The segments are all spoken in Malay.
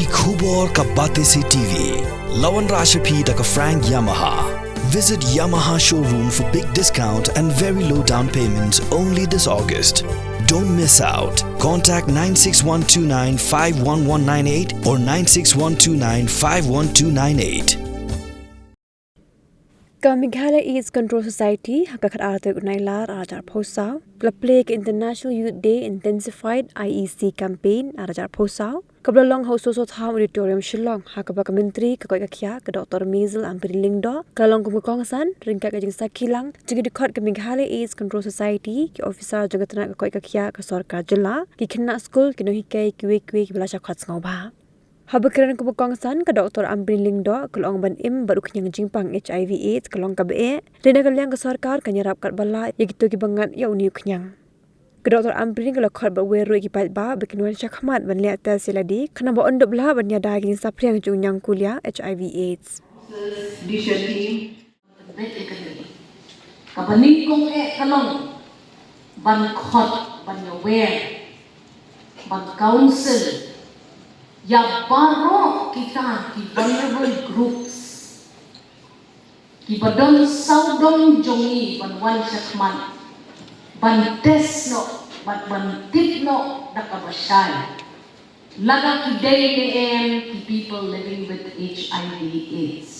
Ki Khubor ka Bate Se TV. Lawan Rashapi da ka Frank Yamaha. Visit Yamaha showroom for big discount and very low down payments only this August. Don't miss out. Contact 96129 51198 or 96129 51298. Ka Meghalaya AIDS Control Society hakakat ate unailar arajar posau Plague International Youth Day Intensified IEC campaign arajar posau kablalong hausoso tham auditorium Shillong hakabak menteri kakoi kakya ka Dr. Mazel Amprilingdo kalong kumukongsan ringka ka jing sakilang jigi dikot ka Meghalaya AIDS Control Society ki officer jagatna kakoi kakya ka sarkar jilla ki khinna school ki nohikai ki belasha khats ngauba Habakran kumukongsan ka Dr. Amprilingdo kalong ban im baru kenyang jingpang HIV AIDS kalong ka be rena kalyang ka sarkar kanyarap kat bala yagito ki bangat ya uniu kenyang ka Dr. Ampriling kalau khot ba weru ki pat ba bekinwan syakmat ban liat tel siladi kana ba ondok bla ban ya daging sapriang junyang kuliah HIV AIDS Disherti kabaning kong kalong ban khot ban aware ban council ya baro kita ki vulnerable groups ki badon saudon jongi ban wan syakman ban tesno ban tipno dakabashay laga ki day ki people living with HIV AIDS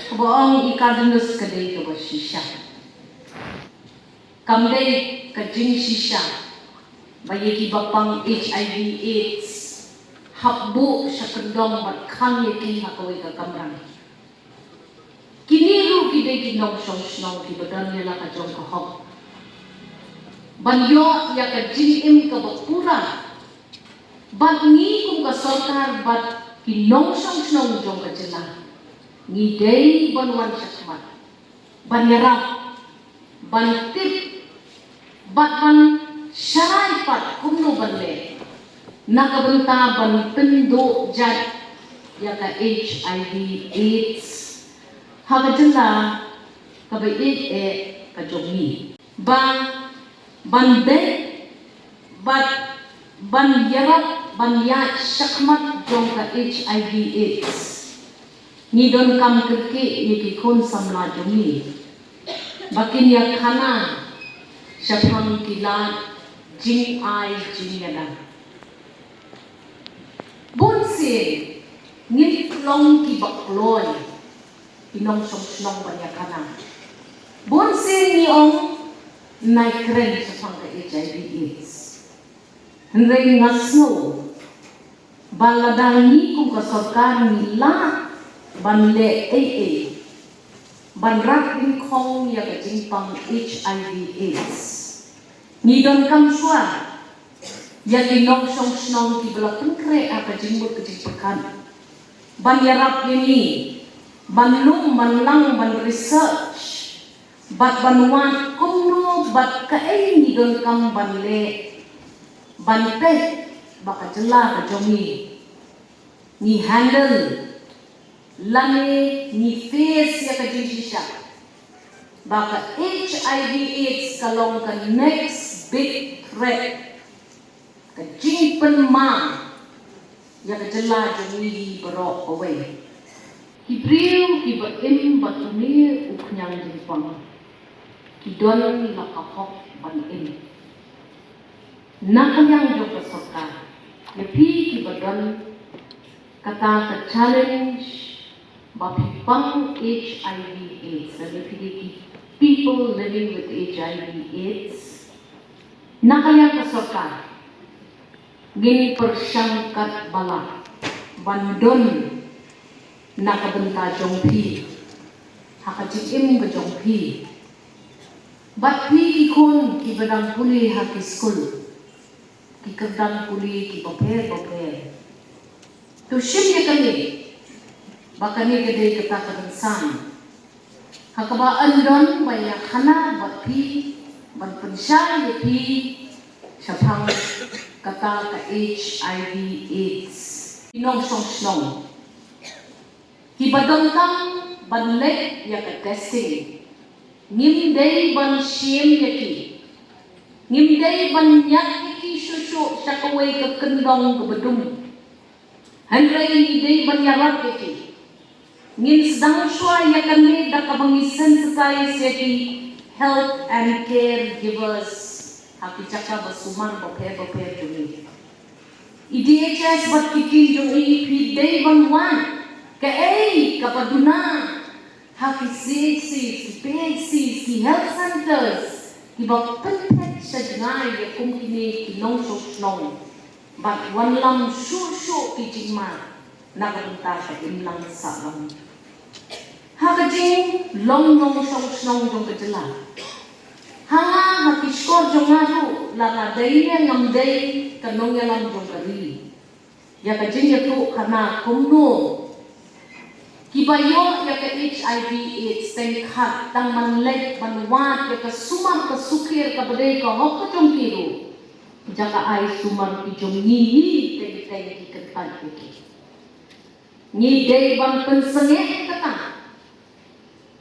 kabaong ikadunus kaday kabashisha kamday kajing shisha bayaki bapang HIV AIDS habbu sa kendong batkang yakin hakaway kakamrang. Kiniru kiday kinong song ki badan nila ka jong kahok. Banyo ya ka jim ka bakura. Bat ni kung ka sarkar bat kinong song jong ka jela. Ni day banwan syakmat. Banyarap. Bantip. Bat ban syarai pat kumno banle. Nakabenta ban pendo jat ya ka HIV AIDS hagajala ka ba ka jogi ban bat ban yarap ban ya syakmat jong ka HIV AIDS ni don kam kerke ni ki kon samla jogi bakin ya khana syapang kilat jing ai jing yada Bonse ngit long ki bakloy inong song banyakana bonse ni ong naikren sa pangka HIV AIDS henry ngasno baladani kung kasarkar nila banle banrak din kong ya kajing pang HIV AIDS ni don kam suar Yaki nong song ki belakang kre apa jimbut kejipakan. Ban yarap ini, ban lum, ban lang, ban research, bat banuan kumno, bat kain ni don kam ban le, ban pe, baka jela ka jongi, ni handle, lane, ni face ya ka jinsisya. Baka HIV AIDS kalong ka next big threat. Kajing penmang ya kejela jemi berok away. Hibriu hibat im batuni uknyang jipang. Kidon lakahok ban im. Nakanyang jok peserta. Yepi kibadon kata ke challenge bapipang HIV AIDS. Yepi people living with HIV AIDS. Nakanyang peserta. Gini persangkat bala bandon nakabenta jongpi hakajim ke jongpi batpi ikon ki badang puli haki school ki kadang puli ki paper to shim ye kami bakani kedai kata kadensan hakaba andon banyak khana batpi ban pensai ye pi syapang kata ka HIV AIDS inong song kibadong kang banlek ya ka testing ngimday ban siem yaki ngimday ban yak yaki shushu sakaway ka kendong ka badum Handrai ni day banyarat keki. Ngin sedang shua ya kami dah kabangi sensitize yaki health and care givers. Haki cakap bersumar bapir jumi. IDHS bat kikin jumi pi day banwan. Ke kapaduna. Haki CHC, PHC, ki health centers. Ki bapentet sedngai ya kumkini ki nong nong. But one lam shu ki jingma nagarunta sa imlang salam. Hakajing long nong snong jong kejela. Hanga hakiskor jong aru lala dainya ngamdai kanong yalam jong kari. Ya kajing ya tu kana kumno. Kibayo ya ka HIV/AIDS tengkat tang manlek manwat ya ka sumam ka sukir ka badai ka hok jong kiru. Jaka ai sumar ki jom ni teng ki ketan ki. Ni dei ban pensenge kata.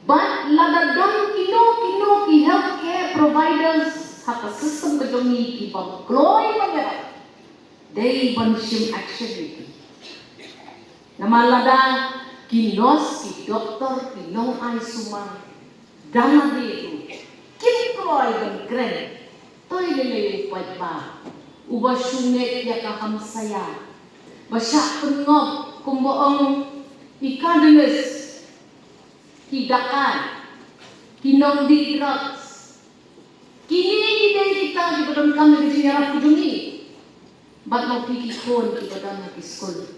Ban lada don kino ki healthcare providers haka system ke jom ni ki ban gloi mangera. Dei ban sim action ki. Nama lada ki nurse ki doktor ki no ai sumar dana di kim gloi ban kren. Toy lele buat ba, ubah sungai ya kaham saya, basak pengop kumboong ikan denes, hidakan, kinong diirat, kini kita di badan kami di nyarap kudungi, bat mau pikir kon di badan mau piskul,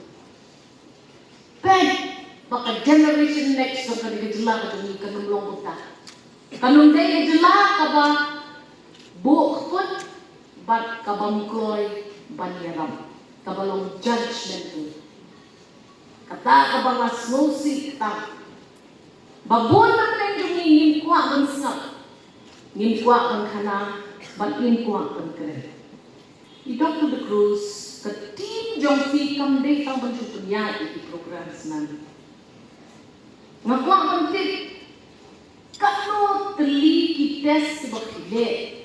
pen, baka generation next baka digejelak kudungi kanung longkota, kanung day gejelak kaba. Buok pun bat kabangkoy banyaram kabalong judgment tu kata kabang asmosi kata babon na nang ngin kwa ban snap ngin kwa ban kana bat ngin kwa ban kare I Dr. De Cruz ka team jong fi kam day tang ban chutunya di program nan ngakwa ban tit kano teli ki test bakile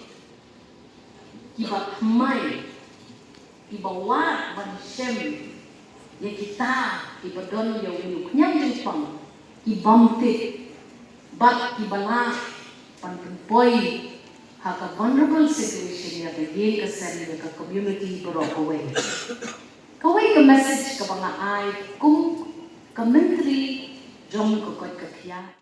Kiba mai, kiba wat ban shem, ya kita kiba don ya uyuk nyam jepang, kibamte, bat kiba la, pan pempoi, haka vulnerable situation ya bagi kesari ya community berokawai. Kawai ke message ke banga ai, kum ke menteri jom ke kot kekia.